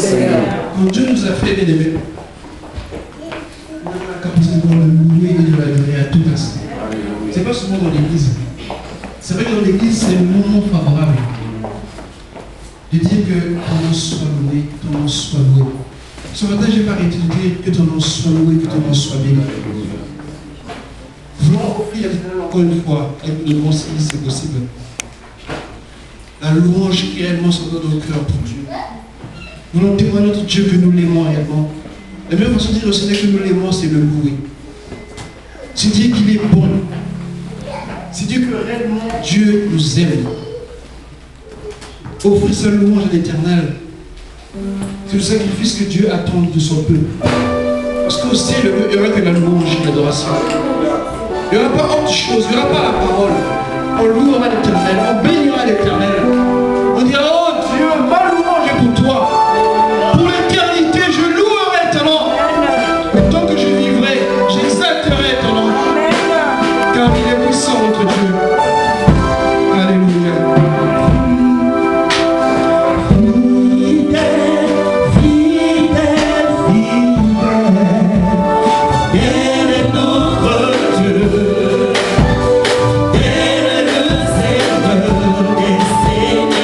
Quand Dieu nous a fait, bien aimés, on a la capacité de le louer et de l'adorer à tout instant. Ce n'est pas seulement dans l'église. C'est vrai que dans l'église, c'est le moment favorable de dire que ton nom soit loué, ton nom soit loué. Ce matin, je n'ai pas arrêté de dire que ton nom soit loué, que ton nom soit béni. Voulons offrir encore une fois, avec nous devons, si c'est possible, la louange qui réellement soit dans nos cœurs pour Dieu. Nous voulons témoigner notre Dieu que nous l'aimons réellement. La meilleure façon de dire au Seigneur que nous l'aimons, c'est le louer. C'est dire qu'il est bon. C'est dire que réellement Dieu nous aime. Offrir sa louange à l'Éternel, c'est le sacrifice que Dieu attend de son peuple. Parce qu'aussi, il n'y aura que la louange et l'adoration. Il n'y aura pas autre chose, il n'y aura pas la parole. On louera l'Éternel, on bénira l'Éternel. On dira, oh Dieu, ma louange est pour toi. Pour l'éternité, je louerai ton nom. Et tant que je vivrai, j'exalterai ton nom. Car il est puissant, notre Dieu. Alléluia. Seigneur.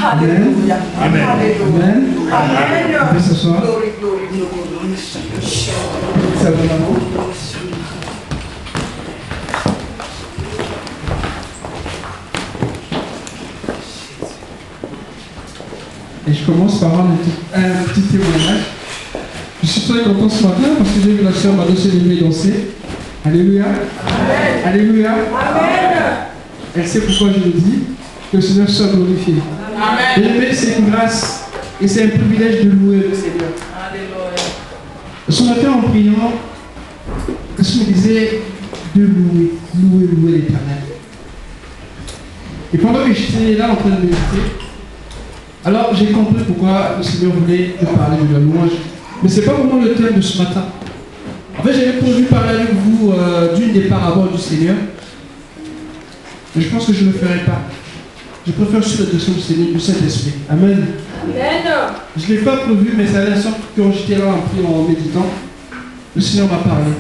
Alléluia. Amen. Amen. Amen. On peut s'asseoir. Ça va, maman? Et je commence par un petit témoignage. Je suis très content ce matin parce que j'ai vu la sœur Mado se lever et danser. Alléluia. Amen. Alléluia. Amen. Elle sait pourquoi je le dis. Que le Seigneur soit glorifié. Amen. Et c'est une grâce et c'est un privilège de louer le Seigneur. Alléluia. Ce matin en priant, je me disais de louer l'Éternel. Et pendant que j'étais là en train de méditer, alors j'ai compris pourquoi le Seigneur voulait me parler de la louange. Mais ce n'est pas vraiment le thème de ce matin. En fait, j'avais prévu parler avec vous d'une des paraboles du Seigneur. Mais je pense que je ne le ferai pas. Je préfère sur la direction du Seigneur, du Saint-Esprit. Amen. Amen. Je ne l'ai pas prévu, mais ça a l'air sorte que quand j'étais là en méditant, le Seigneur m'a parlé.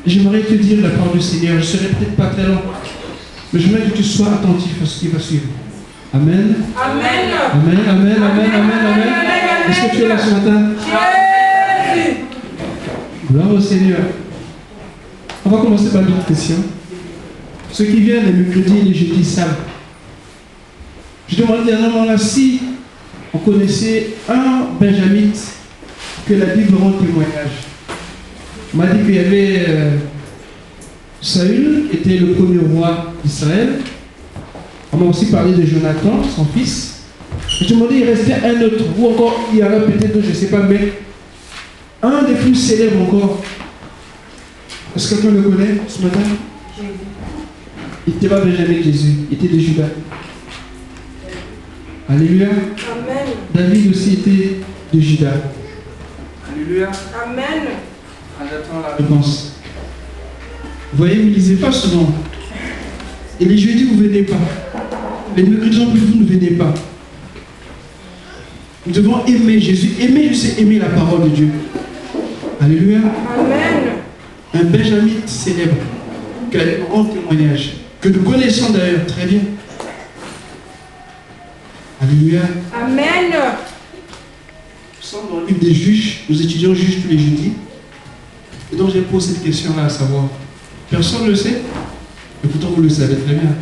Et j'aimerais te dire la parole du Seigneur. Je ne serai peut-être pas très long, mais j'aimerais que tu sois attentif à ce qui va suivre. Amen. Amen. Amen, amen, amen, amen, amen. Est-ce que tu es là ce matin? Jésus. Gloire au Seigneur. On va commencer par une autre question. Ceux qui viennent les mercredis et les jeudis savent. Je demandais dernièrement là si on connaissait un benjamite que la Bible rend témoignage. On m'a dit qu'il y avait Saül, qui était le premier roi d'Israël. On m'a aussi parlé de Jonathan, son fils. Je me demandais, il restait un autre, ou encore il y en a peut-être d'autres, je ne sais pas, mais un des plus célèbres encore. Est-ce que quelqu'un le connaît ce matin? Jésus. Il n'était pas Benjamin Jésus, il était de Juda. Alléluia. Amen. David aussi était de Juda. Alléluia. Amen. J'attends la réponse. Vous voyez, vous ne lisez pas souvent. Et les jeudis, vous ne venez pas. Les mercredis, vous ne venez pas. Nous devons aimer Jésus. Aimer, c'est aimer la parole de Dieu. Alléluia. Amen. Un benjamite célèbre, qui a un grand témoignage, que nous connaissons d'ailleurs très bien. Alléluia. Amen. Nous sommes dans le livre des juges. Nous étudions juges tous les jeudis. Et donc j'ai posé cette question-là à savoir. Personne ne le sait. Et pourtant vous le savez très bien.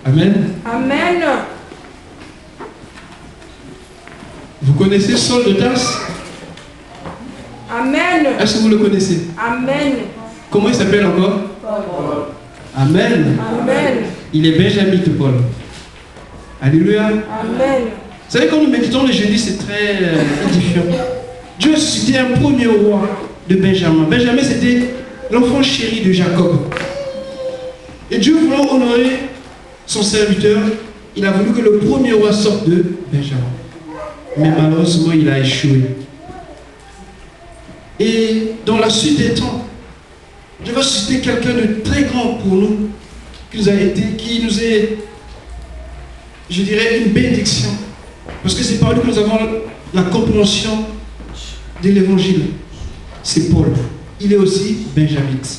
Amen. Amen. Vous connaissez Saul de Tarse? Amen. Est-ce que vous le connaissez? Amen. Comment il s'appelle encore? Paul. Amen. Amen. Il est benjamite Paul. Alléluia. Amen. Vous savez, quand nous méditons le jeudi, c'est très édifiant. Dieu a suscité un premier roi de Benjamin. Benjamin, c'était l'enfant chéri de Jacob. Et Dieu voulant honorer son serviteur, il a voulu que le premier roi sorte de Benjamin. Mais malheureusement, il a échoué. Et dans la suite des temps, Dieu va susciter quelqu'un de très grand pour nous, qui nous est, je dirais, une bénédiction. Parce que c'est par lui que nous avons la compréhension de l'évangile. C'est Paul. Il est aussi benjamite.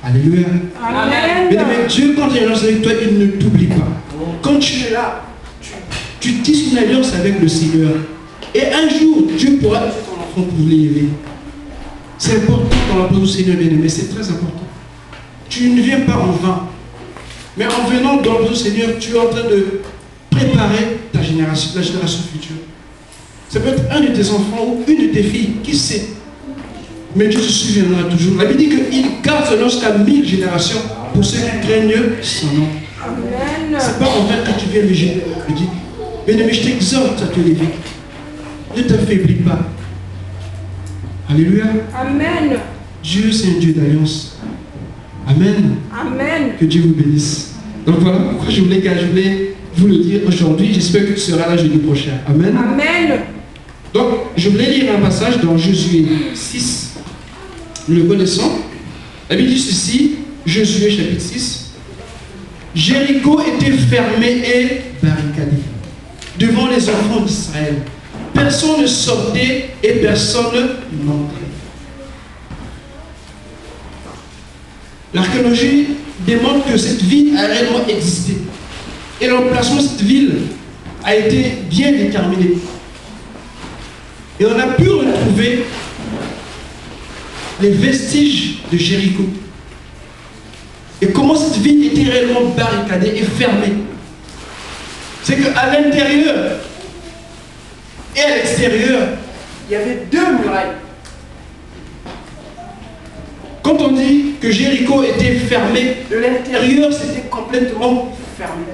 Alléluia. Amen. Mais Dieu, quand il est avec toi, il ne t'oublie pas. Quand tu es là, tu tisses une alliance avec le Seigneur. Et un jour, Dieu pourra être ton enfant pour l'élever. C'est important dans la présence du Seigneur bien-aimé, c'est très important. Tu ne viens pas en vain. Mais en venant dans la présence du Seigneur, tu es en train de préparer ta génération, la génération future. Ça peut être un de tes enfants ou une de tes filles, qui sait. Mais Dieu se souviendra toujours. La Bible dit qu'il garde son nom jusqu'à 1000 générations pour ceux qui craignent son nom. Amen. C'est pas en vain que tu viens le jeudi. Mais je t'exhorte à te lever. Ne t'affaiblis pas. Alléluia. Amen. Dieu, c'est un Dieu d'alliance. Amen. Amen. Que Dieu vous bénisse. Donc voilà pourquoi je voulais vous le dire aujourd'hui. J'espère que tu seras là jeudi prochain. Amen. Amen. Donc, je voulais lire un passage dans Josué 6. Nous le connaissons. La Bible dit ceci, Josué chapitre 6. Jéricho était fermé et barricadé devant les enfants d'Israël. Personne ne sortait et personne n'entrait. L'archéologie démontre que cette ville a réellement existé. Et l'emplacement de cette ville a été bien déterminé. Et on a pu retrouver les vestiges de Jéricho. Et comment cette ville était réellement barricadée et fermée. C'est qu'à l'intérieur et à l'extérieur, il y avait 2 murailles. Quand on dit que Jéricho était fermé, de l'intérieur c'était complètement fermé.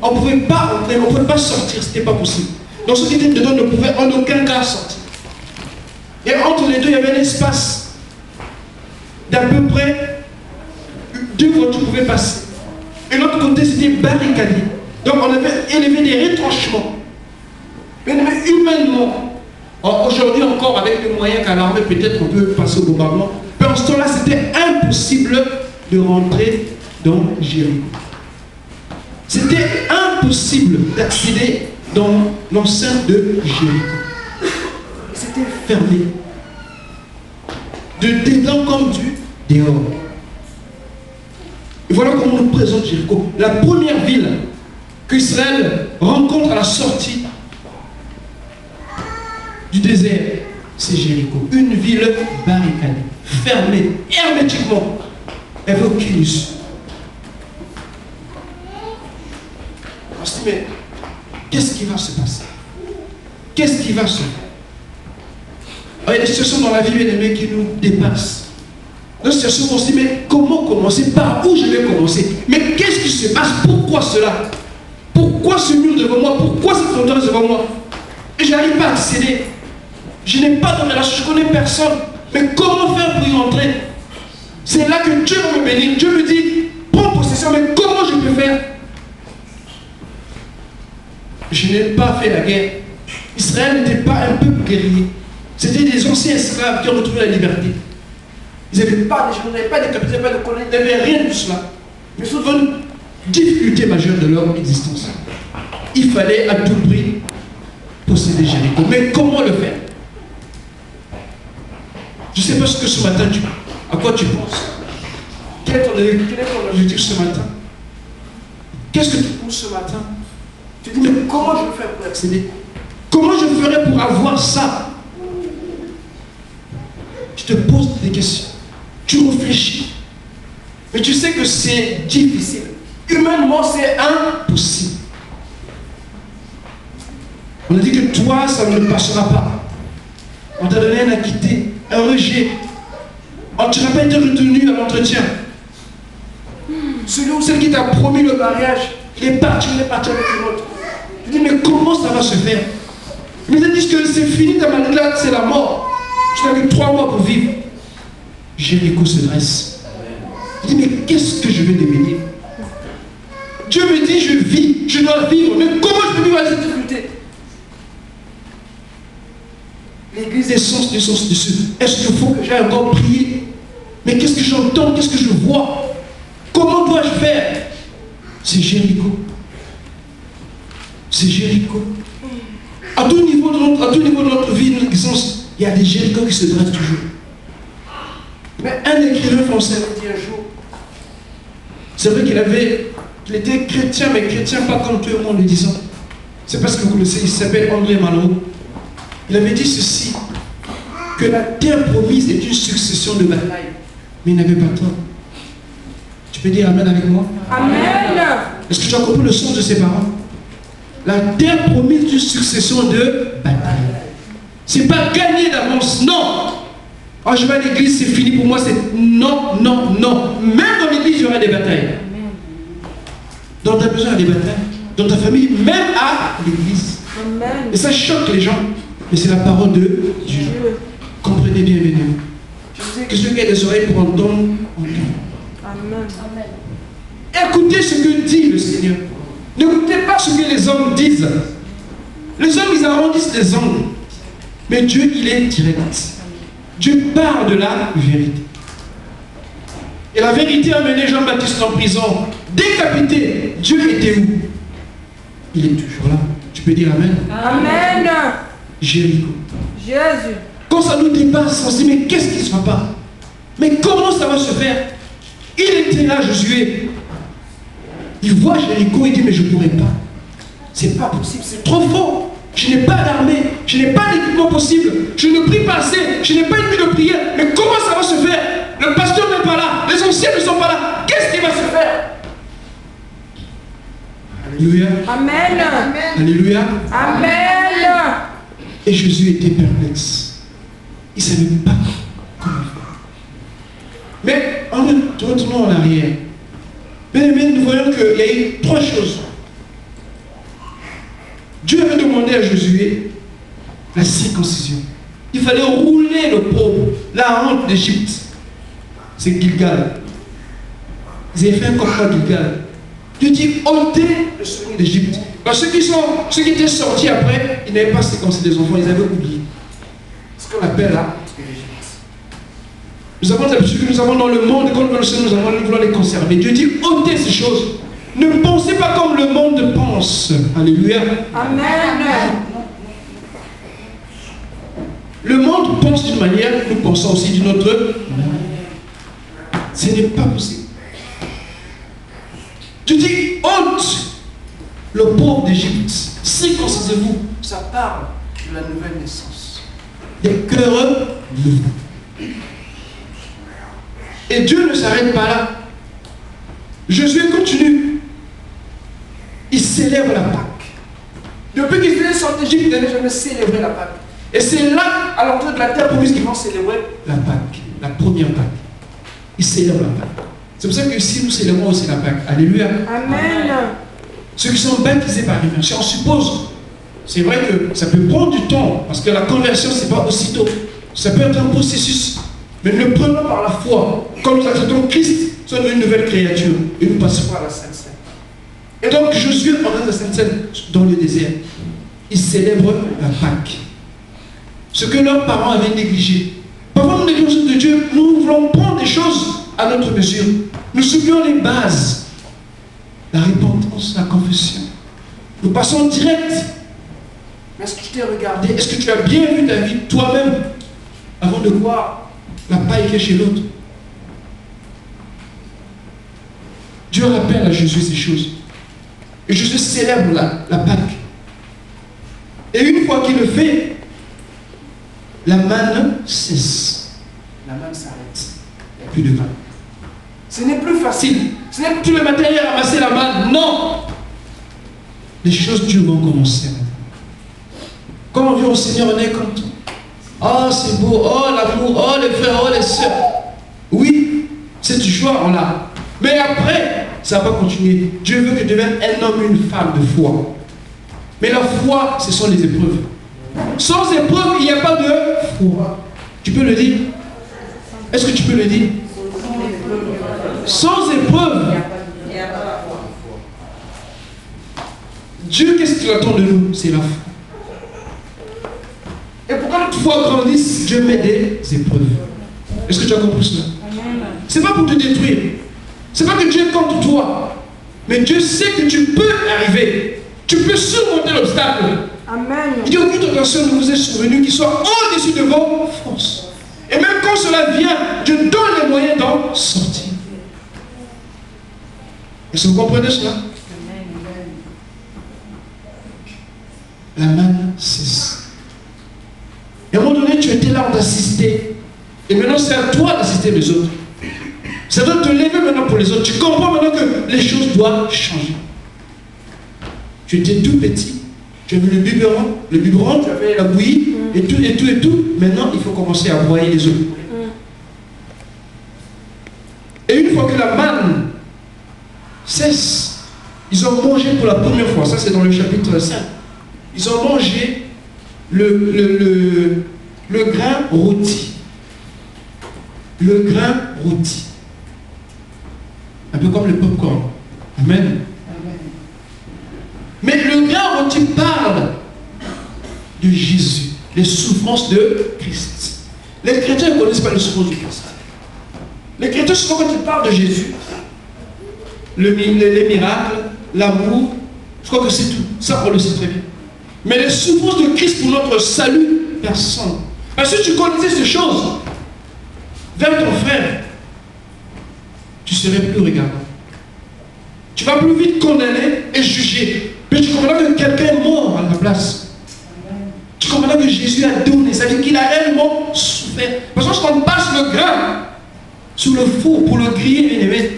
On ne pouvait pas entrer, on ne pouvait pas sortir, ce n'était pas possible. Donc ceux qui étaient dedans ne pouvaient en aucun cas sortir. Et entre les deux, il y avait un espace d'à peu près 2 voitures pouvaient passer. Et l'autre côté c'était barricadé. Donc on avait élevé des retranchements. Mais humainement, aujourd'hui encore avec les moyens qu'a l'armée, peut-être on peut passer au bombardement. Mais en ce temps-là, c'était impossible de rentrer dans Jéricho. C'était impossible d'accéder dans l'enceinte de Jéricho. C'était fermé. De dedans comme du dehors. Et voilà comment on nous présente Jéricho. La première ville qu'Israël rencontre à la sortie du désert, c'est Jéricho. Une ville barricadée, fermée, hermétiquement. Elle veut aucune issue. On se dit, mais qu'est-ce qui va se passer? Qu'est-ce qui va se faire? Il y a des situations dans la vie, bien aimés, qui nous dépassent. Dans des situations où on se dit, mais comment commencer? Par où je vais commencer? Mais qu'est-ce qui se passe? Pourquoi cela? Pourquoi ce mur devant moi? Pourquoi cette forteresse devant moi? Et je n'arrive pas à accéder. Je n'ai pas de relation, je ne connais personne. Mais comment faire pour y entrer? C'est là que Dieu va me bénir. Dieu me dit, prends possession, mais comment je peux faire? Je n'ai pas fait la guerre. Israël n'était pas un peuple guerrier. C'était des anciens esclaves qui ont retrouvé la liberté. Ils n'avaient pas de gens, ils n'avaient pas de capitaine, pas de colonel, ils n'avaient rien de tout cela. Mais c'est une difficulté majeure de leur existence. Il fallait à tout prix posséder Jéricho. Mais comment le faire? Je ne sais pas ce que ce matin, à quoi tu penses. Quel est ton objectif ce matin? Qu'est-ce que tu penses ce matin? Tu dis, mais comment je vais faire pour accéder? Comment je ferai pour avoir ça? Je te pose des questions. Tu réfléchis. Mais tu sais que c'est difficile. Humainement, c'est impossible. On a dit que toi, ça ne passera pas. On t'a donné un acquitté, un rejet. Tu n'as pas été retenu à l'entretien. Celui ou celle qui t'a promis le mariage, il est parti avec l'autre. Tu dis, mais comment ça va se faire? Mais ils disent que c'est fini, ta maladie là, c'est la mort. Tu n'as que 3 mois pour vivre. Jéricho se dresse. Il dit, mais qu'est-ce que je vais devenir? Dieu me dit, je vis, je dois vivre. Mais comment je peux vivre avec cette difficulté? L'église est sens dessus. Est-ce qu'il faut que j'aille encore prier? Mais qu'est-ce que j'entends? Qu'est-ce que je vois? Comment dois-je faire? C'est Jéricho. C'est Jéricho. À tout niveau de notre vie, de notre existence, il y a des Jéricho qui se dressent toujours. Mais un écrivain français m'a dit un jour, c'est vrai qu'il était chrétien, mais chrétien pas comme tout le monde le disant. C'est parce que vous le savez, il s'appelle André Malraux. Il avait dit ceci, que la terre promise est une succession de batailles. Mais il n'avait pas tort. Tu peux dire Amen avec moi? Amen. Est-ce que tu as compris le sens de ces paroles? La terre promise est une succession de batailles. C'est pas gagner d'avance, non. Oh, je vais à l'église, c'est fini pour moi, c'est non, non, non. Même dans l'église, il y aura des batailles. Donc tu as besoin des batailles. Dans ta famille, même à l'église. Et ça choque les gens. Mais c'est la parole de Dieu. Comprenez bien, bien. Que ceux qui ont des oreilles pour entendre, Amen. écoutez ce que dit le Seigneur. N'écoutez pas ce que les hommes disent. Les hommes, ils arrondissent les angles. Mais Dieu, il est direct. Dieu parle de la vérité. Et la vérité a mené Jean-Baptiste en prison, décapité. Dieu était où? Il est toujours là. Tu peux dire Amen? Amen. Jéricho. Jésus. Quand ça nous dépasse, on se dit, mais qu'est-ce qui ne se va pas? Mais comment ça va se faire? Il était là, Josué. Il voit Jéricho, il dit, mais je ne pourrai pas. C'est pas possible, c'est trop fort. Je n'ai pas d'armée, je n'ai pas d'équipement possible, je ne prie pas assez, je n'ai pas une vie de prière. Mais comment ça va se faire? Le pasteur n'est pas là, les anciens ne sont pas là. Qu'est-ce qui va se faire? Alléluia. Amen. Alléluia. Amen. Et Jésus était perplexe. Il ne savait pas comment faire. Mais retournons en arrière. Mais nous voyons qu'il y a eu 3 choses. Dieu avait demandé à Josué la circoncision. Il fallait rouler le pauvre, la honte d'Égypte. C'est Gilgal. Ils avaient fait un combat à Gilgal. Dieu dit ôtez le souvenir d'Égypte. Ceux qui étaient sortis après, ils n'avaient pas circoncis les enfants, ils avaient oublié. Ce qu'on appelle la honte de l'Égypte. Nous avons l'habitude que nous avons dans le monde, et quand nous le Seigneur, nous avons vouloir les conserver. Dieu dit ôtez ces choses. Ne pensez pas comme le monde pense. Alléluia. Amen. Le monde pense d'une manière, nous pensons aussi d'une autre manière. Ce n'est pas possible. Tu dis, ôte le pauvre d'Égypte, circoncisez-vous. Ça parle de la nouvelle naissance. Des cœurs nouveaux. Et Dieu ne s'arrête pas là. Josué continue. Il célèbre la Pâque. Depuis qu'ils étaient sortis d'Égypte, ils n'avaient jamais célébré la Pâque. Et c'est là, à l'entrée de la terre promise, qu'ils vont célébrer la Pâque, la première Pâque. Ils célèbrent la Pâque. C'est pour ça que si nous célébrons aussi la Pâque, alléluia. Amen. Ceux qui sont baptisés par immersion, on suppose, c'est vrai que ça peut prendre du temps, parce que la conversion, ce n'est pas aussitôt. Ça peut être un processus. Mais nous le prenons par la foi. Quand nous acceptons Christ, nous sommes une nouvelle créature. Et nous passons à la Sainte Seine. Et donc Josué emmène la Sainte Seine dans le désert. Ils célèbrent la Pâque. Ce que leurs parents avaient négligé. Parfois, nous négligeons de Dieu, nous voulons prendre des choses à notre mesure. Nous oublions les bases. La repentance, la confession. Nous passons direct. Mais est-ce que tu t'es regardé? Est-ce que tu as bien vu ta vie toi-même avant de voir la paille qui est chez l'autre? Dieu rappelle à Jésus ces choses. Et Jésus célèbre la Pâque. Et une fois qu'il le fait, la manne cesse. La manne s'arrête. Il n'y a plus de manne. Ce n'est plus facile. Ce n'est plus le matin à ramasser la manne. Non. Les choses dures vont commencer maintenant. Quand on vient au Seigneur, on est content. Oh, c'est beau. Oh, l'amour. Oh, les frères. Oh, les sœurs. Oui, c'est du choix, on l'a. Mais après, ça va continuer. Dieu veut que tu deviennes un homme, une femme de foi. Mais la foi, ce sont les épreuves. Sans épreuve, il n'y a pas de foi. Tu peux le dire? Est-ce que tu peux le dire? Sans épreuve. Dieu, qu'est-ce qu'il attend de nous? C'est la foi. Et pour que notre foi grandisse, Dieu met des épreuves. Est-ce que tu as compris cela? Ce n'est pas pour te détruire. Ce n'est pas que Dieu est contre toi. Mais Dieu sait que tu peux arriver. Tu peux surmonter l'obstacle. Amen. Il dit aucune tentation ne vous est survenue qui soit au-dessus de vos forces. Et même quand cela vient, Dieu donne les moyens d'en sortir. Est-ce que vous comprenez cela? La manne cesse. Et à un moment donné, tu étais là, on t'assistait. Et maintenant, c'est à toi d'assister les autres. Ça doit te lever maintenant pour les autres. Tu comprends maintenant que les choses doivent changer. Tu étais tout petit. Tu avais le biberon, tu avais la bouillie, et tout. Maintenant, il faut commencer à broyer les autres. Et une fois que la manne cesse, ils ont mangé pour la première fois. Ça, c'est dans le chapitre 5. Ils ont mangé le grain rôti. Le grain rôti. Un peu comme le popcorn. Amen. Mais le grain rôti parle de Jésus, les souffrances de Christ. Les chrétiens ne connaissent pas les souffrances de Christ. Les chrétiens, souvent quand ils parlent de Jésus, les miracles, l'amour, je crois que c'est tout. Ça, on le sait très bien. Mais les souffrances de Christ pour notre salut, personne. Parce que si tu connaissais ces choses, vers ton frère, tu serais plus regardant. Tu vas plus vite condamner et juger. Mais tu comprends que quelqu'un est mort à la place. Tu comprends que Jésus a donné, c'est-à-dire qu'il a réellement souffert. Parce que lorsqu'on passe le grain sur le faux pour le griller, bien aimé,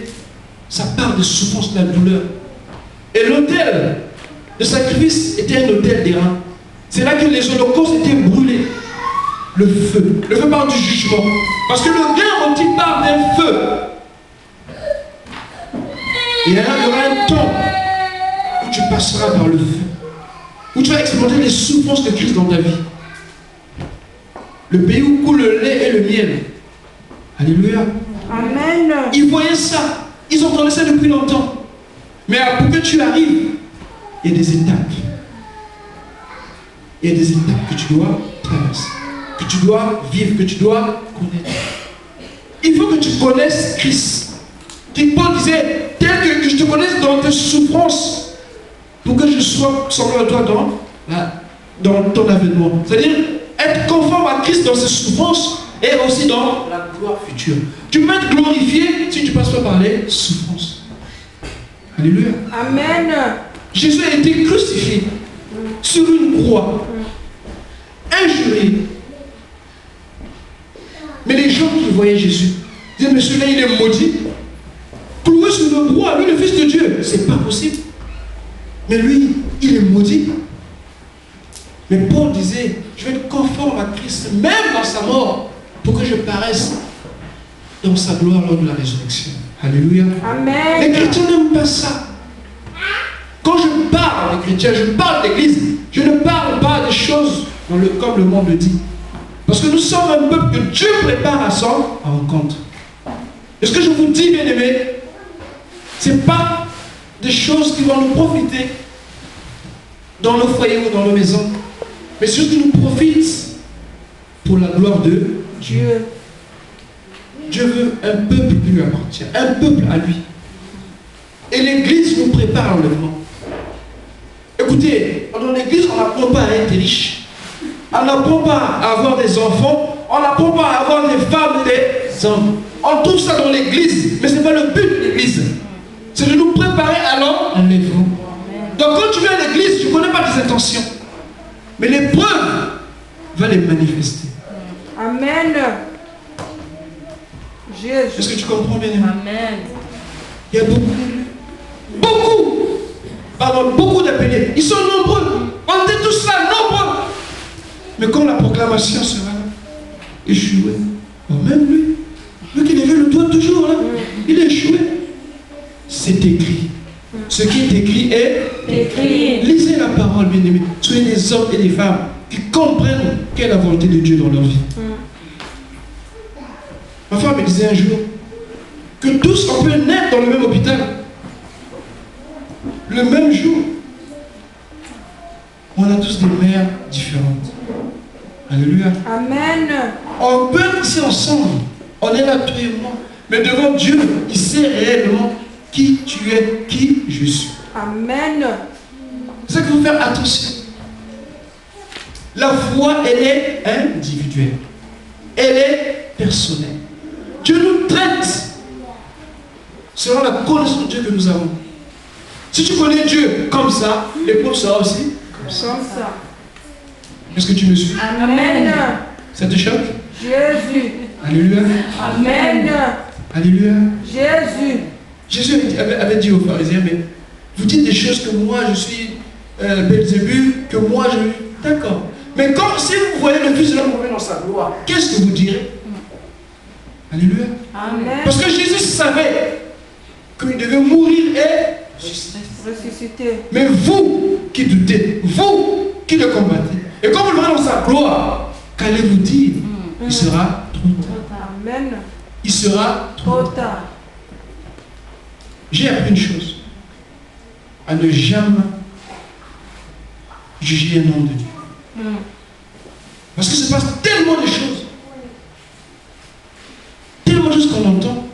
ça part de souffrance, de la douleur. Et l'autel de sacrifice était un autel d'airain. C'est là que les holocaustes étaient brûlés. Le feu part du jugement. Parce que le grain rôti part d'un feu. Et alors, il y aura un temps où tu passeras par le feu, où tu vas expérimenter les souffrances de Christ dans ta vie. Le pays où coule le lait et le miel. Alléluia. Amen. Ils voyaient ça. Ils entendaient ça depuis longtemps. Mais pour que tu arrives, il y a des étapes. Il y a des étapes que tu dois traverser, que tu dois vivre, que tu dois connaître. Il faut que tu connaisses Christ. Paul disait, tel que je te connaisse dans tes souffrances, pour que je sois semblable à toi dans ton avènement. C'est-à-dire être conforme à Christ dans ses souffrances et aussi dans la gloire future. Tu peux être glorifié si tu passes pas par les souffrances. Alléluia. Amen. Jésus a été crucifié sur une croix, injurié. Mais les gens qui voyaient Jésus disaient, mais celui-là il est maudit. Cloué sur le bois, lui le Fils de Dieu, c'est pas possible. Mais lui, il est maudit. Mais Paul disait, je vais être conforme à Christ, même dans sa mort, pour que je paraisse dans sa gloire lors de la résurrection. Alléluia. Amen. Les chrétiens n'aiment pas ça. Quand je parle des chrétiens, je parle d'église, je ne parle pas des choses comme le monde le dit. Parce que nous sommes un peuple que Dieu prépare à son rencontre. Et ce que je vous dis, bien aimé, ce n'est pas des choses qui vont nous profiter dans nos foyers ou dans nos maisons, mais c'est ce qui nous profite pour la gloire de Dieu. Dieu veut un peuple qui lui appartient, un peuple à lui. Et l'église nous prépare à l'enlèvement. Écoutez, dans l'église, on n'apprend pas à être riche. On n'apprend pas à avoir des enfants. On n'apprend pas à avoir des femmes et des hommes. On trouve ça dans l'église, mais ce n'est pas le but de l'église. C'est de nous préparer à l'enlèvement. Donc quand tu viens à l'église, tu ne connais pas tes intentions. Mais l'épreuve va les manifester. Amen. Jésus. Est-ce que tu comprends bien? Amen. Il y a beaucoup d'appelés. Ils sont nombreux. On était tous là, nombreux. Mais quand la proclamation sera échouée, même lui qui levait le doigt toujours là, il est échoué. C'est écrit. Ce qui est écrit est écrit. Lisez la parole, bien-aimés. Soyez des hommes et des femmes qui comprennent quelle est la volonté de Dieu dans leur vie. Ma femme me disait un jour que tous on peut naître dans le même hôpital. Le même jour. On a tous des mères différentes. Alléluia. Amen. On peut être ici ensemble. On est là, toi et moi. Mais devant Dieu, il sait réellement qui tu es, qui je suis. Amen. C'est ça qu'il faut faire attention. La foi, elle est individuelle. Elle est personnelle. Dieu nous traite selon la connaissance de Dieu que nous avons. Si tu connais Dieu comme ça, l'épreuve sera aussi comme ça. Est-ce que tu me suis? Amen. Ça te choque? Jésus. Alléluia. Amen. Alléluia. Jésus. Jésus avait dit aux pharisiens, mais vous dites des choses que moi je suis Belzébuth, que moi je... D'accord. Mais comme si vous voyez le Fils de l'homme revenir dans sa gloire, qu'est-ce que vous direz? Alléluia. Amen. Parce que Jésus savait qu'il devait mourir et ressusciter. Mais vous qui doutez, vous qui le combattez, et quand vous le verrez dans sa gloire, qu'allez-vous dire? Il sera trop tard. Amen. Il sera trop tard. J'ai appris une chose, à ne jamais juger un homme de Dieu. Parce que se passe tellement de choses. Tellement de choses qu'on entend.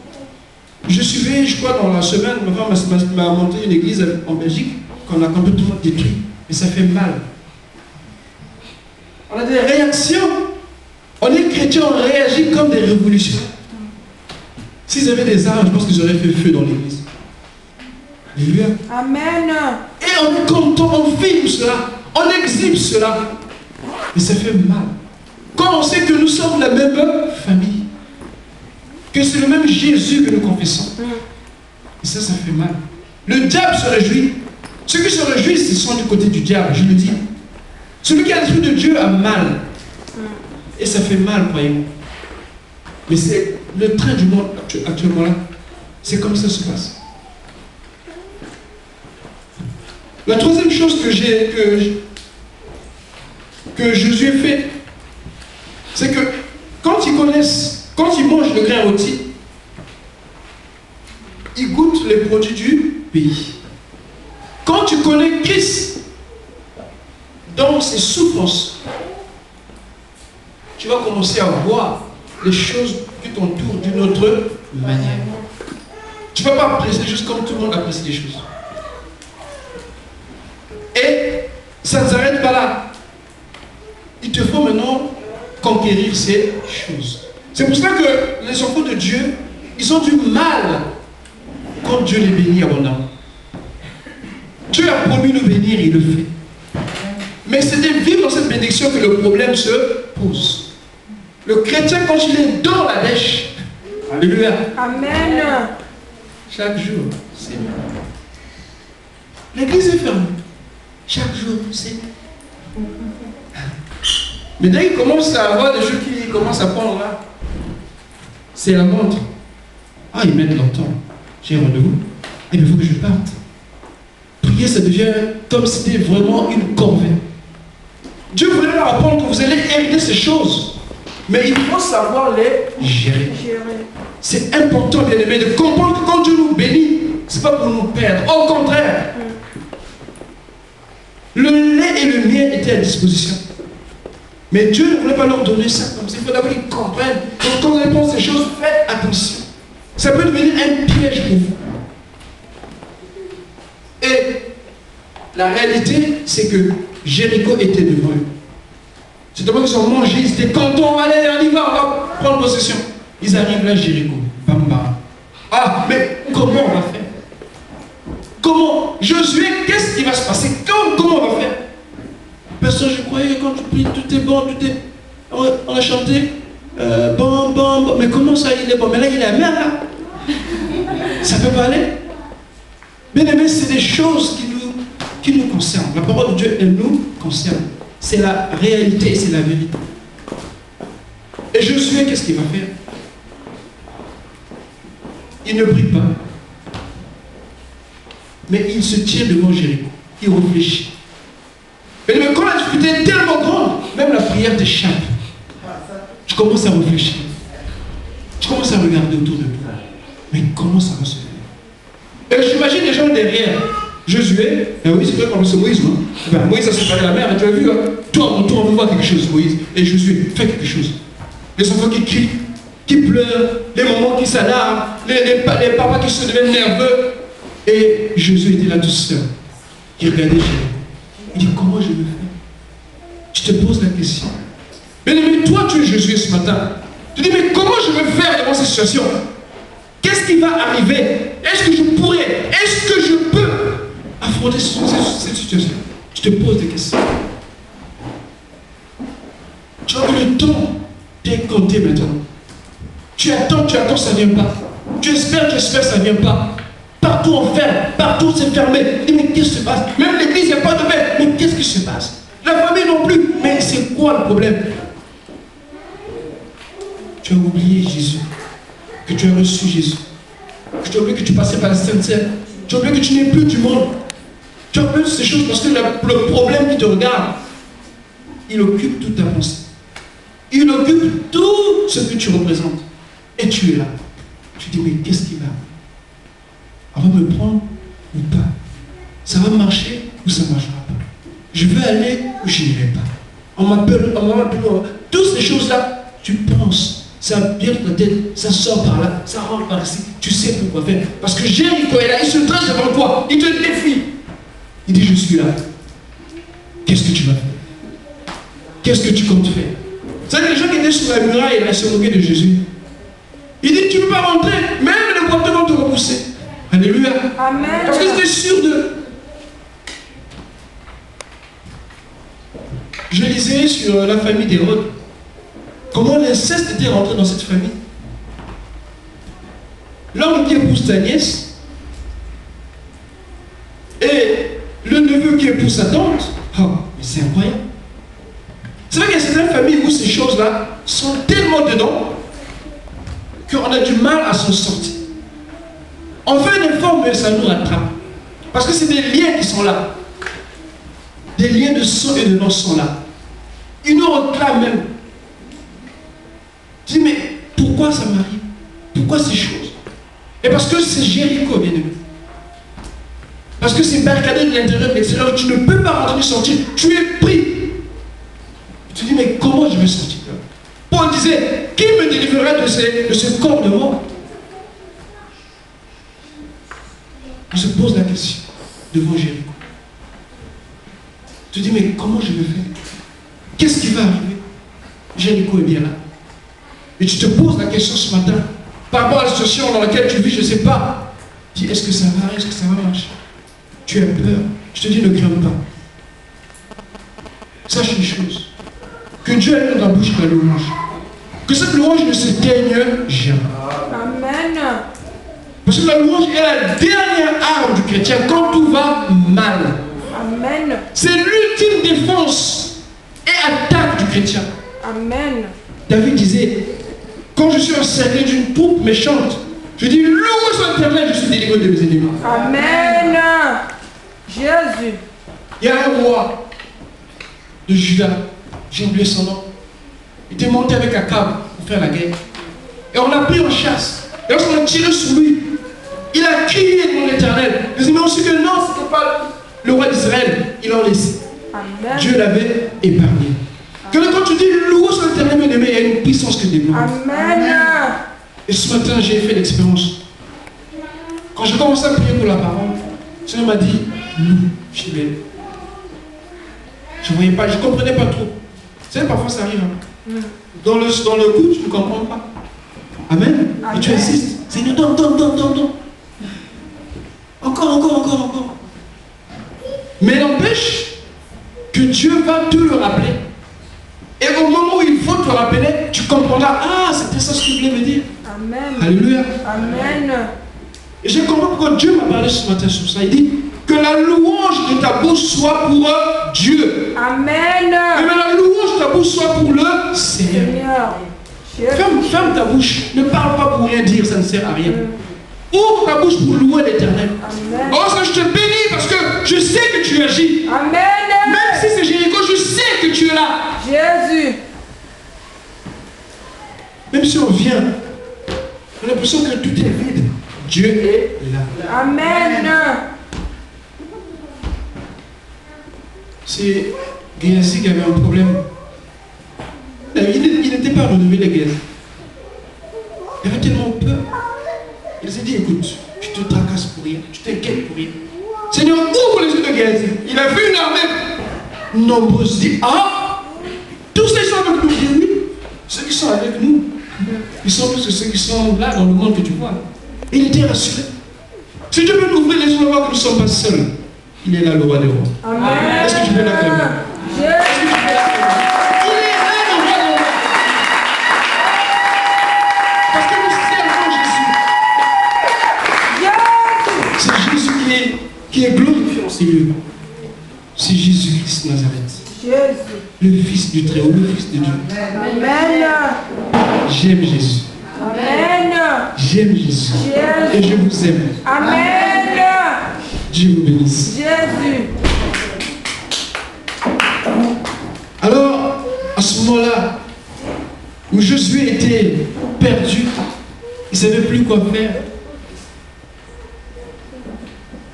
Je suivais, je crois, dans la semaine, ma femme m'a monté une église en Belgique qu'on a complètement détruite. Et ça fait mal. On a des réactions. On est chrétiens, on réagit comme des révolutionnaires. S'ils avaient des armes, je pense qu'ils auraient fait feu dans l'église. Alléluia. Amen. Et on est content, on filme cela, on exhibe cela. Mais ça fait mal. Quand on sait que nous sommes la même famille, que c'est le même Jésus que nous confessons. Et ça fait mal. Le diable se réjouit. Ceux qui se réjouissent, ils sont du côté du diable, je le dis. Celui qui a l'esprit de Dieu a mal. Et ça fait mal, croyez-moi. Mais c'est le train du monde actuellement là. C'est comme ça se passe. La troisième chose que Jésus fait, c'est que quand ils mangent le grain rôti, ils goûtent les produits du pays. Quand tu connais Christ dans ses souffrances, tu vas commencer à voir les choses qui t'entourent d'une autre manière. Tu ne peux pas apprécier juste comme tout le monde apprécie les choses. Et ça ne s'arrête pas là. Il te faut maintenant conquérir ces choses. C'est pour cela que les enfants de Dieu, ils ont du mal quand Dieu les bénit abondamment. Dieu a promis nous bénir, il le fait. Mais c'est de vivre dans cette bénédiction que le problème se pose. Le chrétien, quand il est dans la dèche, alléluia. Amen. Chaque jour, c'est bien. L'église est fermée. Chaque jour, c'est bien. Mais dès qu'il commence à avoir des choses qui commencent à prendre là, c'est la montre. Ah, ils mettent longtemps. J'ai un rendez-vous. Eh bien, il faut que je parte. Prier, ça devient comme si c'était vraiment une corvée. Dieu voulait leur apprendre que vous allez hériter ces choses. Mais il faut savoir les gérer. C'est important, bien aimé, de comprendre que quand Dieu nous bénit, ce n'est pas pour nous perdre. Au contraire, le lait et le miel étaient à disposition. Mais Dieu ne voulait pas leur donner ça comme ça. Il faut d'abord qu'ils comprennent. Donc quand vous allez prendre ces choses, faites attention. Ça peut devenir un piège pour vous. Et la réalité, c'est que Jéricho était devant eux. C'est d'abord qu'ils ont mangé, ils étaient contents, allez, on y va, on va prendre possession. Ils arrivent là, Jéricho. Bamba. Ah, mais comment on va faire? Comment? Josué, qu'est-ce qui va se passer? Comment on va faire? Personne, je croyais, quand tu pries, tout est bon, tout est... On a chanté, bon, mais comment ça, il est bon? Mais là, il est amer, là. Ça peut pas aller? Bien aimé, c'est des choses qui nous concernent. La parole de Dieu, elle nous concerne. C'est la réalité, c'est la vérité. Et Josué, qu'est-ce qu'il va faire? Il ne prie pas. Mais il se tient devant Jéricho. Il réfléchit. Mais quand la difficulté est tellement grande, même la prière t'échappe. Tu commences à réfléchir. Tu commences à regarder autour de toi. Mais comment ça va se faire? Et j'imagine les gens derrière. Josué, oui, c'est vrai qu'on c'est Moïse, non? Ben, Moïse a séparé la mer, tu as vu, hein? Toi, on veut voir quelque chose, Moïse. Et Josué, fais quelque chose. Les enfants qui crient, qui pleurent, les mamans qui s'alarment, les papas qui se deviennent nerveux. Et Josué était là tout seul. Il regardait Jéricho. Il dit, comment je vais faire? Tu te poses la question. Bien aimé, toi, tu es Josué ce matin. Tu dis, mais comment je vais faire devant cette situation? Qu'est-ce qui va arriver? Est-ce que je pourrais? Est-ce que je peux affronter cette situation? Tu te poses des questions. Tu vois que le temps t'est compté maintenant. Tu attends, ça ne vient pas. Tu espères, ça ne vient pas. Partout on ferme, partout c'est fermé. Tu dis, mais qu'est-ce qui se passe? Même l'église, il n'y a pas de paix. Mais qu'est-ce qui se passe? La famille non plus. Mais c'est quoi le problème? Tu as oublié Jésus. Que tu as reçu Jésus. Que tu as oublié que tu passais par la Sainte Seine. Tu as oublié que tu n'es plus du monde. Tu as oublié ces choses parce que le problème qui te regarde, il occupe toute ta pensée. Il occupe tout ce que tu représentes. Et tu es là. Tu dis, mais qu'est-ce qui va? On va me prendre ou pas? Ça va marcher ou ça ne marchera pas? Je veux aller ou je n'irai pas? On m'appelle. Toutes ces choses-là, tu penses. Ça vient de ta tête, ça sort par là, ça rentre par ici. Tu sais pourquoi faire. Parce que Jéricho est là, il se dresse devant toi, il te défie. Il dit, je suis là. Qu'est-ce que tu vas faire? Qu'est-ce que tu comptes faire? Vous savez, les gens qui étaient sur la muraille, ils se moquaient de Jésus. Il dit, tu ne peux pas rentrer, même les porteurs vont te repousser. Alléluia. Amen. Parce que c'était sûr d'eux. Je lisais sur la famille d'Hérode comment l'inceste était rentré dans cette famille. L'homme qui épouse ta nièce et le neveu qui épouse sa tante. Oh, mais c'est incroyable. C'est vrai qu'il y a certaines familles où ces choses-là sont tellement dedans qu'on a du mal à s'en sortir. On fait un effort, mais ça nous rattrape. Parce que c'est des liens qui sont là. Des liens de sang et de sang sont là. Ils nous réclament même. Tu dis, mais pourquoi ça m'arrive? Pourquoi ces choses? Et parce que c'est Jéricho, bien aimé. Parce que c'est barricadé de l'intérieur et de l'extérieur. Tu ne peux pas rentrer ni sortir. Tu es pris. Tu dis, mais comment je vais sortir? Paul disait, qui me délivrerait de ce corps de mort? On se pose la question devant Jéricho. Tu dis, mais comment je vais faire? Qu'est-ce qui va arriver? Jéricho est bien là. Et tu te poses la question ce matin, par rapport à la situation dans laquelle tu vis, je ne sais pas. Tu dis, est-ce que ça va? Est-ce que ça va marcher? Tu as peur. Je te dis, ne crains pas. Sache une chose. Que Dieu ait dans la bouche de la louange. Que cette louange ne s'éteigne jamais. Amen. Parce que la louange est la dernière arme du chrétien quand tout va mal. Amen. C'est l'ultime défense et attaque du chrétien. Amen. David disait, quand je suis encerclé d'une troupe méchante, je dis, loué soit l'Éternel, je suis délivré de mes ennemis. Amen. Jésus. Il y a un roi de Juda, j'ai oublié son nom. Il était monté avec Akab pour faire la guerre. Et on l'a pris en chasse. Et lorsqu'on a tiré sur lui, il a crié devant l'Éternel. Les amis ont su que non, ce n'était pas le roi d'Israël. Il l'a laissé. Amen. Dieu l'avait épargné. Que quand tu dis loué soit l'Éternel, bien aimé, il y a une puissance qui débloque. Amen. Et ce matin, j'ai fait l'expérience. Quand j'ai commencé à prier pour la parole, le Seigneur m'a dit, loue, je suis belle. Je ne voyais pas, je ne comprenais pas trop. Vous savez, parfois ça arrive. Hein. Dans le coup, tu ne comprends pas. Amen. Amen. Et tu insistes. Seigneur, donne. Encore. Mais n'empêche que Dieu va te le rappeler. Et au moment où il faut te rappeler, tu comprendras, ah, c'était ça ce qu'il voulait me dire. Amen. Alléluia. Amen. Et j'ai compris pourquoi Dieu m'a parlé ce matin sur ça. Il dit que la louange de ta bouche soit pour Dieu. Amen. Et que la louange de ta bouche soit pour le Seigneur. Seigneur. Ferme ta bouche. Ne parle pas pour rien dire, ça ne sert à rien. Ouvre ta bouche pour louer l'Éternel. Amen. Oh, ça, je te bénis parce que je sais que tu agis. Amen. Même si c'est Jéricho, je sais que tu es là. Jésus. Même si on vient, on a l'impression que tout est vide. Dieu est là. Amen. C'est Géasi qui avait un problème. Il n'était pas relevé les Géasi. Il avait tellement peur. Il s'est dit, écoute, tu te tracasses pour rien, tu t'inquiètes pour rien. Seigneur, ouvre les yeux de Géasi. Il a vu une armée nombreuse. Il dit, ah, tous ces gens avec nous. Il dit, oui, ceux qui sont avec nous, ils sont plus que ceux qui sont là dans le monde que tu vois. Et il était rassuré. Si Dieu veut nous ouvrir les yeux, voir que nous ne sommes pas seuls. Il est là, le roi des rois. Amen. Est-ce que tu peux l'acclamer? Jésus. Il est là, le roi des rois. Parce que nous servons Jésus. C'est Jésus qui est glorifié en ces lieux. C'est Jésus-Christ de Nazareth. Jésus. Le Fils du Très-Haut, le Fils de Dieu. Amen. J'aime Jésus. Amen. J'aime Jésus. Et je vous aime. Amen. Dieu vous bénisse. Jésus. Alors, à ce moment-là, où Josué était perdu, il ne savait plus quoi faire.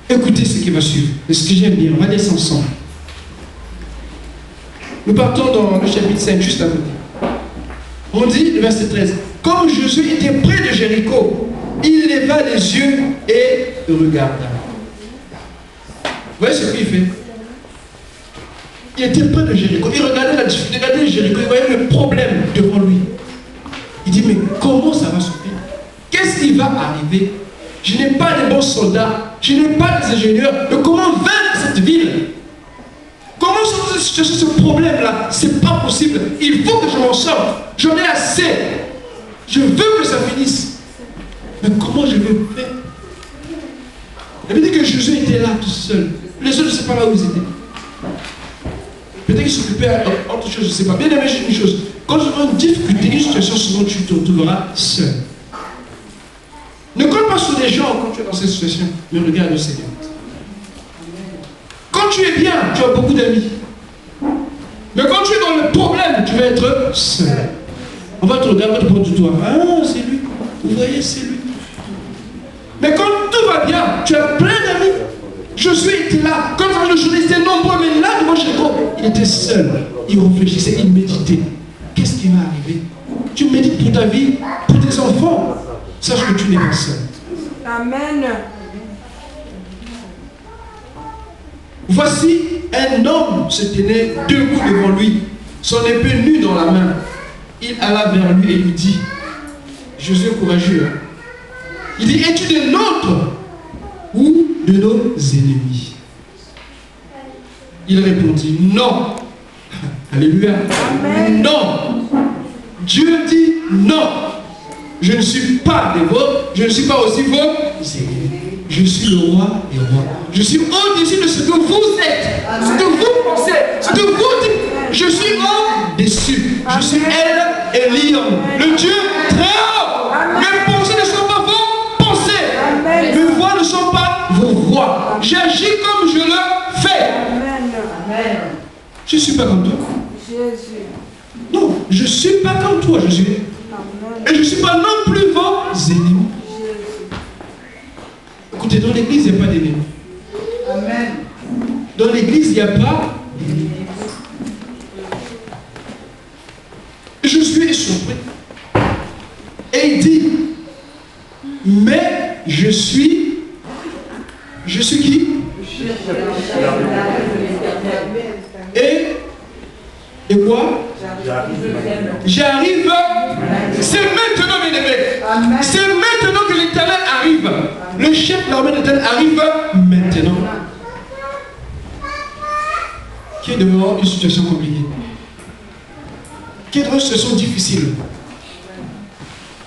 Écoutez ce qui va suivre. Et ce que j'aime bien, on va descendre ensemble. Nous partons dans le chapitre 5, juste à côté. On dit, le verset 13, comme Josué était près de Jéricho, il leva les yeux et regarda. Vous voyez ce qu'il fait? Il était près de Jéricho. Il regardait la difficulté, il regardait Jéricho, il voyait le problème devant lui. Il dit, mais comment ça va se faire? Qu'est-ce qui va arriver? Je n'ai pas de bons soldats. Je n'ai pas des ingénieurs. Mais comment vaincre cette ville? Comment sortir de ce problème-là? C'est pas possible. Il faut que je m'en sorte. J'en ai assez. Je veux que ça finisse. Mais comment je vais faire? Il veut dire que Jésus était là tout seul. Les autres, je ne sais pas là où ils étaient. Peut-être qu'ils s'occupaient d'autre chose, je ne sais pas. Bien aimé, une chose. Quand tu as une difficulté, une situation, souvent tu te retrouveras seul. Ne compte pas sur les gens quand tu es dans cette situation, mais regarde le Seigneur. Quand tu es bien, tu as beaucoup d'amis. Mais quand tu es dans le problème, tu vas être seul. On va te regarder, on va te prendre du doigt. Ah, c'est lui. Vous voyez, c'est lui. Mais quand tout va bien, tu as plein d'amis. Josué était là. Quand le jour, il était nombreux, mais là, devant Jéricho, il était seul. Il réfléchissait, il méditait. Qu'est-ce qui va arriver? Tu médites pour ta vie, pour tes enfants. Sache que tu n'es pas seul. Amen. Voici un homme se tenait debout devant lui, son épée nue dans la main. Il alla vers lui et lui dit, Josué courageux, hein? Il dit, es-tu de nôtres ou de nos ennemis? Il répondit, non. Alléluia. Amen. Non. Dieu dit non. Je ne suis pas des vôtres, je ne suis pas aussi vos ennemis. Je suis le roi des rois. Je suis au-dessus de ce que vous êtes, ce que vous pensez, ce que vous dites. Je suis au-dessus. Je suis El Elyon, le Dieu très haut. Mes pensées ne sont pas vos pensées. Mes voix ne sont pas vos voix. J'agis comme je le fais. Amen. Je ne suis pas comme toi. Jésus. Non, je ne suis pas comme toi, Jésus. Amen. Et je ne suis pas non plus vos ennemis. Écoutez, dans l'église, il n'y a pas d'ennemis. Amen. Dans l'église, il n'y a pas d'ennemis. Je suis surpris. Et il dit, mais je suis qui? Et quoi? J'arrive. C'est maintenant, mes amis. C'est maintenant que l'Éternel arrive. Le chef de l'armée de l'Éternel arrive maintenant. Qui est devant une situation compliquée? Qui est devant une situation difficile?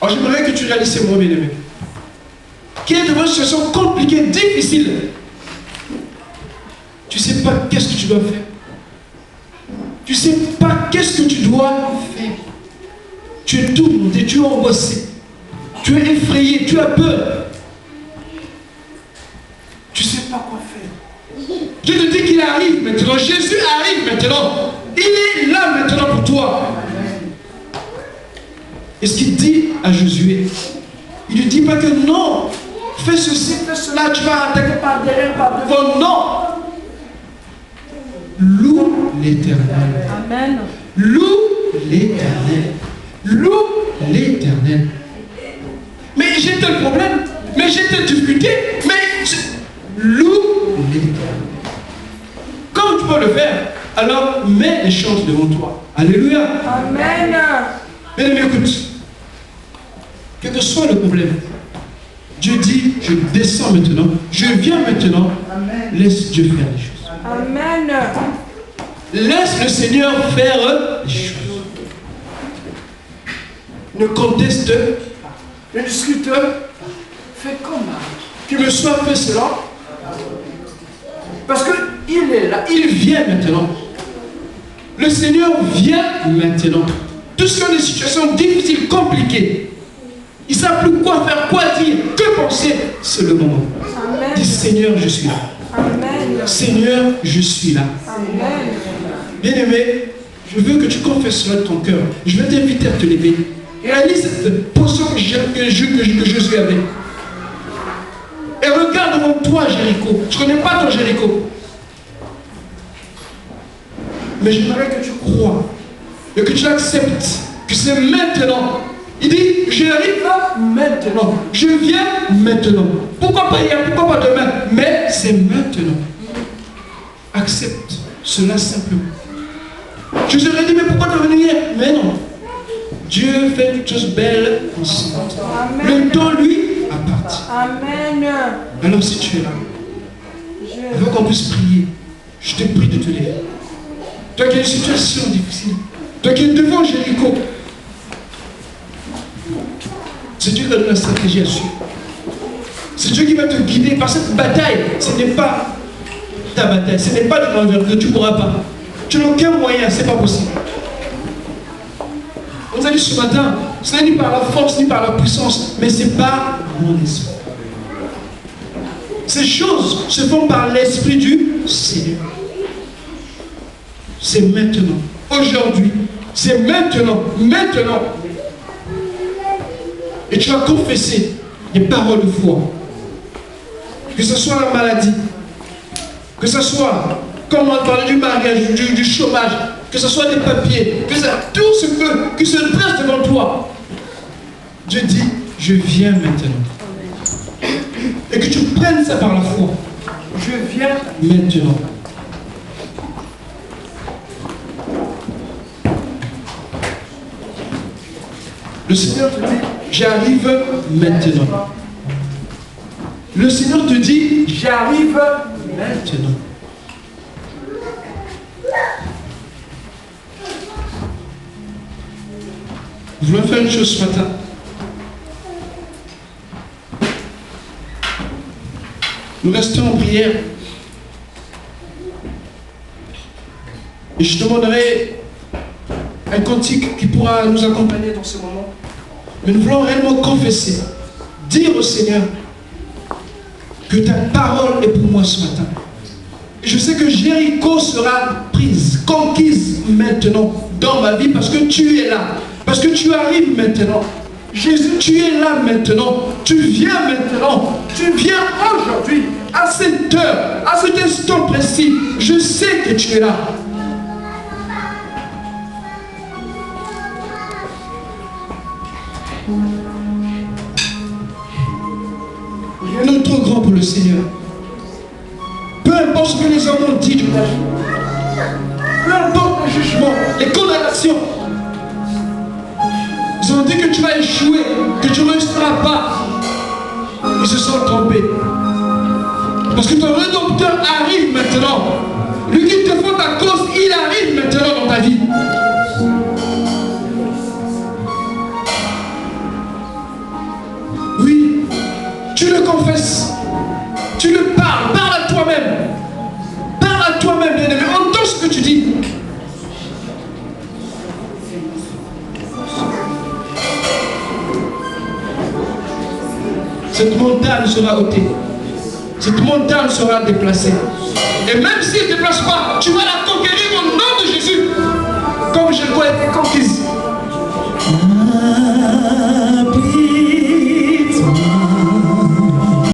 Alors j'aimerais que tu réalises ces mots, mes amis. Qui est devant une situation compliquée, difficile? Tu ne sais pas qu'est-ce que tu dois faire. Tu ne sais pas qu'est-ce que tu dois faire. Tu es tourmenté, tu es angoissé. Tu es effrayé, tu as peur. Tu ne sais pas quoi faire. Je te dis qu'il arrive maintenant. Jésus arrive maintenant. Il est là maintenant pour toi. Et ce qu'il dit à Josué, il ne lui dit pas que non, fais ceci, fais cela, tu vas attaquer par derrière, par devant. Non. Loue l'Éternel. Amen. Loue l'Éternel. Loue l'Éternel. Mais j'ai tel problème, mais j'ai telle difficulté, mais loue l'Éternel. Comme tu peux le faire, alors mets les choses devant toi. Alléluia. Amen. Bien aimé, écoute. Quel que soit le problème, Dieu dit, je descends maintenant, je viens maintenant. Amen. Laisse Dieu faire les choses. Amen. Laisse le Seigneur faire les choses. Ne conteste, ne discute, fais comme qu'il me soit fait cela. Parce qu'il est là, il vient maintenant. Le Seigneur vient maintenant. Tous ceux qui ont des situations difficiles, compliquées, ils ne savent plus quoi faire, quoi dire, que penser, c'est le moment. Amen. Dis Seigneur, je suis là. Amen. Seigneur, je suis là. Amen. Bien-aimé, je veux que tu confesses cela de ton cœur. Je vais t'inviter à te lever. Réalise cette position que Jésus avait. Et regarde devant toi, Jéricho. Je ne connais pas ton Jéricho. Mais j'aimerais que tu crois et que tu l'acceptes, que c'est maintenant. Il dit, j'arrive maintenant. Je viens maintenant. Pourquoi pas hier, pourquoi pas demain? Mais c'est maintenant. Accepte cela simplement. Je te ai dit, mais pourquoi tu es venu hier? Mais non. Dieu fait toutes choses belles ensemble. Le temps lui appartient. partie. Amen. Alors si tu es là, Je... avant qu'on puisse prier, je te prie de te lever. Toi qui as une situation difficile, toi qui es devant Jéricho, c'est Dieu qui va donner la stratégie à suivre. C'est Dieu qui va te guider par cette bataille. Ce n'est pas ta bataille, ce n'est pas de l'envergure, tu ne pourras pas. Tu n'as aucun moyen, ce n'est pas possible. On nous a dit ce matin, ce n'est ni par la force ni par la puissance, mais c'est par mon esprit. Ces choses se font par l'esprit du Seigneur. C'est maintenant, aujourd'hui, c'est maintenant, maintenant. Et tu vas confesser des paroles de foi. Que ce soit la maladie, que ce soit, comme on parlait du mariage, du chômage, que ce soit des papiers, que ça, tout ce qui se dresse devant toi. Dieu dit, je viens maintenant. Et que tu prennes ça par la foi. Je viens maintenant. Le Seigneur te dit, j'arrive maintenant. Le Seigneur te dit, j'arrive maintenant. Nous voulons faire une chose ce matin. Nous restons en prière. Et je demanderai un cantique qui pourra nous accompagner dans ce moment. Mais nous voulons réellement confesser, dire au Seigneur que ta parole est pour moi ce matin. Et je sais que Jéricho sera prise, conquise maintenant dans ma vie parce que tu es là. Parce que tu arrives maintenant. Jésus, tu es là maintenant. Tu viens maintenant. Tu viens aujourd'hui, à cette heure, à cet instant précis. Je sais que tu es là. Rien n'est trop grand pour le Seigneur. Peu importe ce que les hommes ont dit de ta vie. Peu importe le jugement, les condamnations. Ils ont dit que tu vas échouer, que tu ne réussiras pas. Ils se sont trompés. Parce que ton Rédempteur arrive maintenant. Lui qui te faut ta cause, il arrive maintenant dans ta vie. Oui, tu le confesses. Tu le parles. Parle à toi-même. Parle à toi-même, bien-aimé. Entends ce que tu dis. Cette montagne sera ôtée. Cette montagne sera déplacée. Et même si elle ne déplace pas, tu vas la conquérir